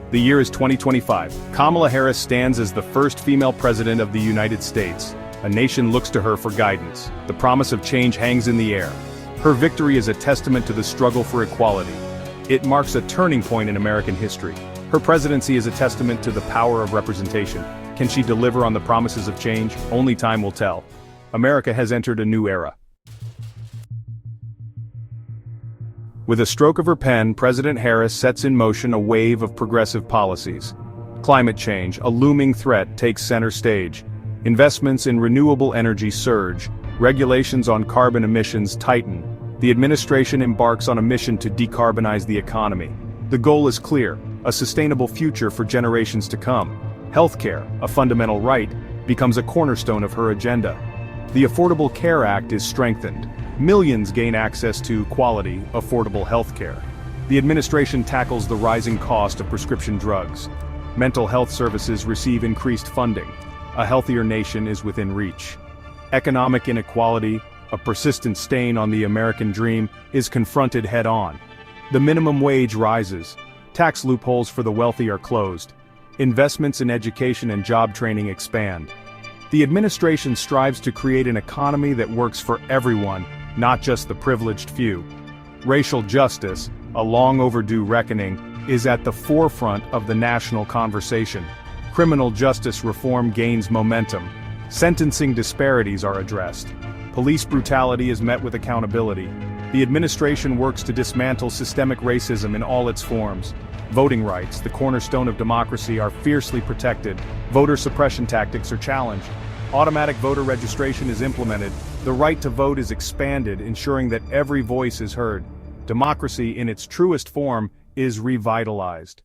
The year is 2025. Kamala Harris stands as the first female president of the United States. A nation looks to her for guidance. The promise of change hangs in the air. Her victory is a testament to the struggle for equality. It marks a turning point in American history. Her presidency is a testament to the power of representation. Can she deliver on the promises of change? Only time will tell. America has entered a new era. With a stroke of her pen, President Harris sets in motion a wave of progressive policies. Climate change, a looming threat, takes center stage. Investments in renewable energy surge. Regulations on carbon emissions tighten. The administration embarks on a mission to decarbonize the economy. The goal is clear: a sustainable future for generations to come. Healthcare, a fundamental right, becomes a cornerstone of her agenda. The Affordable Care Act is strengthened. Millions gain access to quality, affordable healthcare. The administration tackles the rising cost of prescription drugs. Mental health services receive increased funding. A healthier nation is within reach. Economic inequality, a persistent stain on the American dream, is confronted head-on. The minimum wage rises. Tax loopholes for the wealthy are closed. Investments in education and job training expand. The administration strives to create an economy that works for everyone, not just the privileged few. Racial justice, a long overdue reckoning, is at the forefront of the national conversation. Criminal justice reform gains momentum. Sentencing disparities are addressed. Police brutality is met with accountability. The administration works to dismantle systemic racism in all its forms. Voting rights, the cornerstone of democracy, are fiercely protected. Voter suppression tactics are challenged. Automatic voter registration is implemented. The right to vote is expanded, ensuring that every voice is heard. Democracy, in its truest form, is revitalized.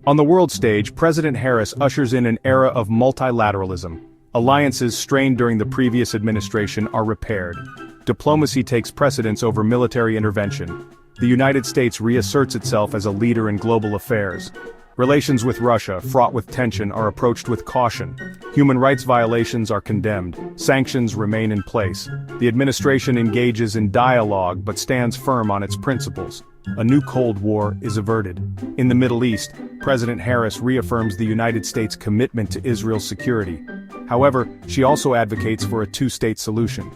On the world stage, President Harris ushers in an era of multilateralism. Alliances strained during the previous administration are repaired. Diplomacy takes precedence over military intervention. The United States reasserts itself as a leader in global affairs. Relations with Russia, fraught with tension, are approached with caution. Human rights violations are condemned. Sanctions remain in place. The administration engages in dialogue but stands firm on its principles. A new Cold War is averted. In the Middle East, President Harris reaffirms the United States' commitment to Israel's security. However, she also advocates for a two-state solution.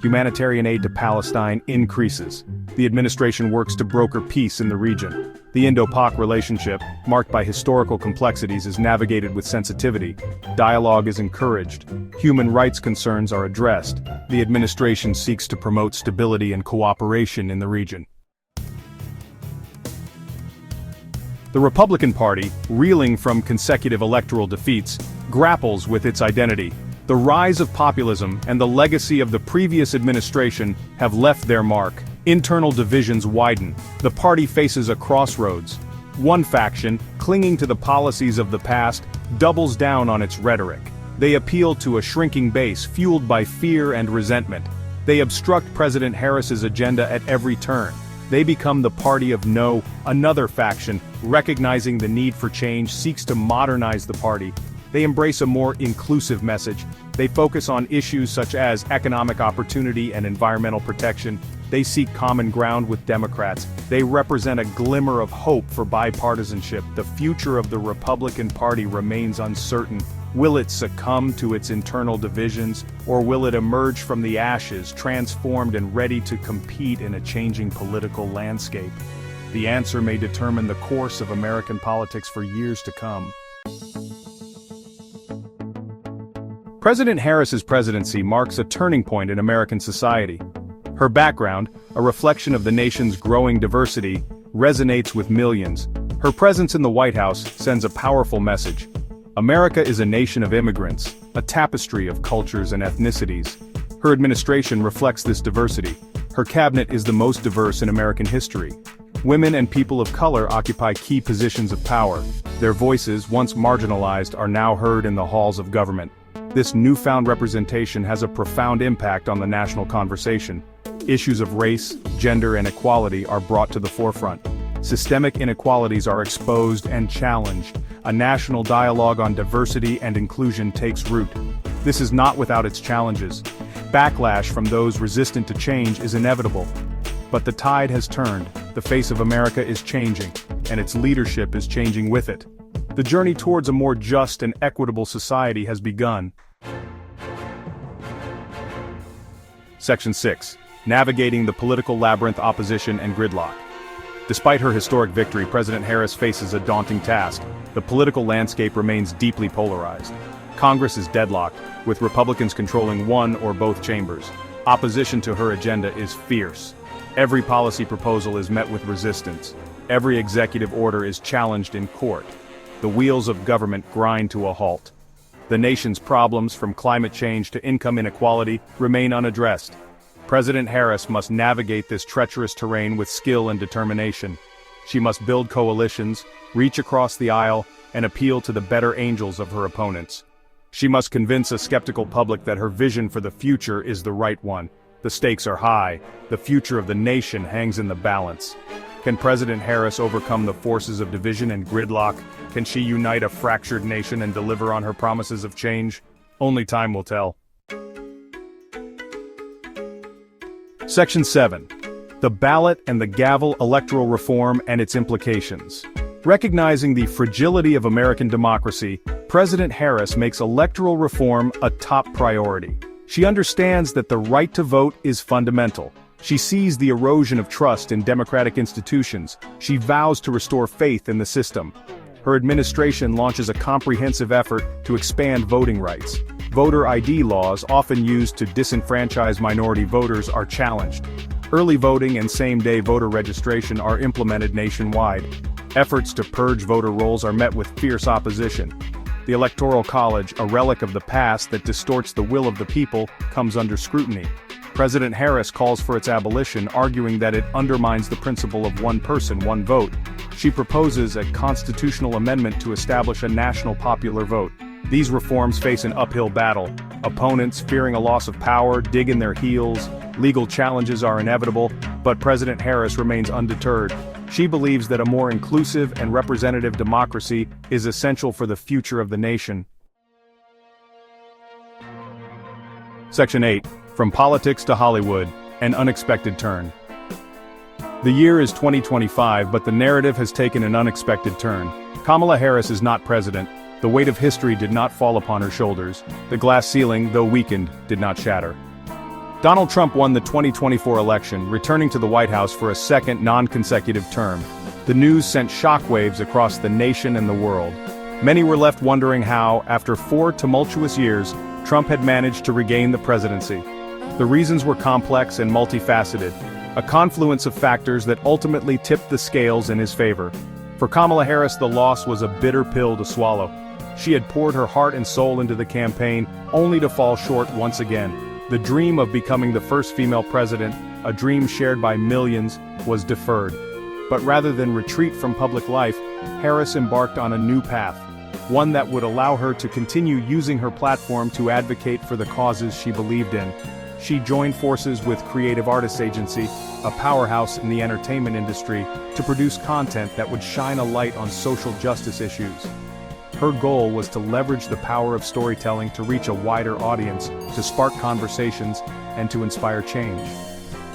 Humanitarian aid to Palestine increases. The administration works to broker peace in the region. The Indo-Pak relationship, marked by historical complexities, is navigated with sensitivity. Dialogue is encouraged. Human rights concerns are addressed. The administration seeks to promote stability and cooperation in the region. The Republican Party, reeling from consecutive electoral defeats, grapples with its identity. The rise of populism and the legacy of the previous administration have left their mark. Internal divisions widen. The party faces a crossroads. One faction, clinging to the policies of the past, doubles down on its rhetoric. They appeal to a shrinking base fueled by fear and resentment. They obstruct President Harris's agenda at every turn. They become the party of no. Another faction, recognizing the need for change, seeks to modernize the party. They embrace a more inclusive message. They focus on issues such as economic opportunity and environmental protection. They seek common ground with Democrats. They represent a glimmer of hope for bipartisanship. The future of the Republican Party remains uncertain. Will it succumb to its internal divisions, or will it emerge from the ashes, transformed and ready to compete in a changing political landscape? The answer may determine the course of American politics for years to come. President Harris's presidency marks a turning point in American society. Her background, a reflection of the nation's growing diversity, resonates with millions. Her presence in the White House sends a powerful message. America is a nation of immigrants, a tapestry of cultures and ethnicities. Her administration reflects this diversity. Her cabinet is the most diverse in American history. Women and people of color occupy key positions of power. Their voices, once marginalized, are now heard in the halls of government. This newfound representation has a profound impact on the national conversation. Issues of race, gender, and equality are brought to the forefront. Systemic inequalities are exposed and challenged. A national dialogue on diversity and inclusion takes root. This is not without its challenges. Backlash from those resistant to change is inevitable. But the tide has turned. The face of America is changing, and its leadership is changing with it. The journey towards a more just and equitable society has begun. Section 6. Navigating the political labyrinth, opposition, and gridlock. Despite her historic victory, President Harris faces a daunting task. The political landscape remains deeply polarized. Congress is deadlocked, with Republicans controlling one or both chambers. Opposition to her agenda is fierce. Every policy proposal is met with resistance. Every executive order is challenged in court. The wheels of government grind to a halt. The nation's problems, from climate change to income inequality, remain unaddressed. President Harris must navigate this treacherous terrain with skill and determination. She must build coalitions, reach across the aisle, and appeal to the better angels of her opponents. She must convince a skeptical public that her vision for the future is the right one. The stakes are high. The future of the nation hangs in the balance. Can President Harris overcome the forces of division and gridlock? Can she unite a fractured nation and deliver on her promises of change? Only time will tell. Section 7. The ballot and the gavel, electoral reform and its implications. Recognizing the fragility of American democracy, President Harris makes electoral reform a top priority. She understands that the right to vote is fundamental. She sees the erosion of trust in democratic institutions. She vows to restore faith in the system. Her administration launches a comprehensive effort to expand voting rights. Voter ID laws, often used to disenfranchise minority voters, are challenged. Early voting and same-day voter registration are implemented nationwide. Efforts to purge voter rolls are met with fierce opposition. The Electoral College, a relic of the past that distorts the will of the people, comes under scrutiny. President Harris calls for its abolition, arguing that it undermines the principle of one person, one vote. She proposes a constitutional amendment to establish a national popular vote. These reforms face an uphill battle. Opponents, fearing a loss of power, dig in their heels. Legal challenges are inevitable, but President Harris remains undeterred. She believes that a more inclusive and representative democracy is essential for the future of the nation. Section 8. From Politics to Hollywood, an unexpected turn. The year is 2025, but the narrative has taken an unexpected turn. Kamala Harris is not president. The weight of history did not fall upon her shoulders. The glass ceiling, though weakened, did not shatter. Donald Trump won the 2024 election, returning to the White House for a second non-consecutive term. The news sent shockwaves across the nation and the world. Many were left wondering how, after 4 tumultuous years, Trump had managed to regain the presidency. The reasons were complex and multifaceted, a confluence of factors that ultimately tipped the scales in his favor. For Kamala Harris, the loss was a bitter pill to swallow. She had poured her heart and soul into the campaign, only to fall short once again. The dream of becoming the first female president, a dream shared by millions, was deferred. But rather than retreat from public life, Harris embarked on a new path, one that would allow her to continue using her platform to advocate for the causes she believed in. She joined forces with Creative Artists Agency, a powerhouse in the entertainment industry, to produce content that would shine a light on social justice issues. Her goal was to leverage the power of storytelling to reach a wider audience, to spark conversations, and to inspire change.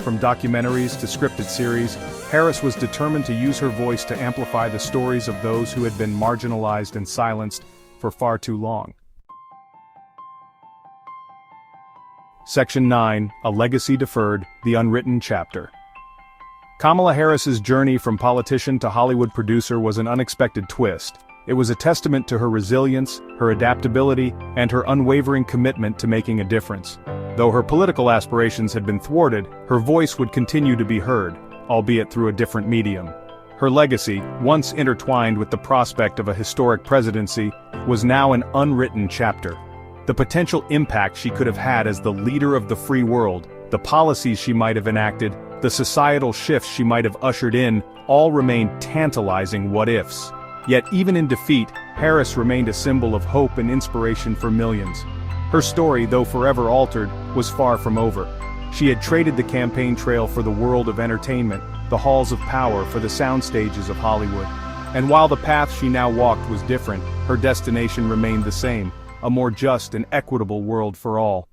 From documentaries to scripted series, Harris was determined to use her voice to amplify the stories of those who had been marginalized and silenced for far too long. Section 9, A Legacy Deferred, The Unwritten Chapter. Kamala Harris's journey from politician to Hollywood producer was an unexpected twist. It was a testament to her resilience, her adaptability, and her unwavering commitment to making a difference. Though her political aspirations had been thwarted, her voice would continue to be heard, albeit through a different medium. Her legacy, once intertwined with the prospect of a historic presidency, was now an unwritten chapter. The potential impact she could have had as the leader of the free world, the policies she might have enacted, the societal shifts she might have ushered in, all remained tantalizing what-ifs. Yet even in defeat, Harris remained a symbol of hope and inspiration for millions. Her story, though forever altered, was far from over. She had traded the campaign trail for the world of entertainment, the halls of power for the sound stages of Hollywood. And while the path she now walked was different, her destination remained the same, a more just and equitable world for all.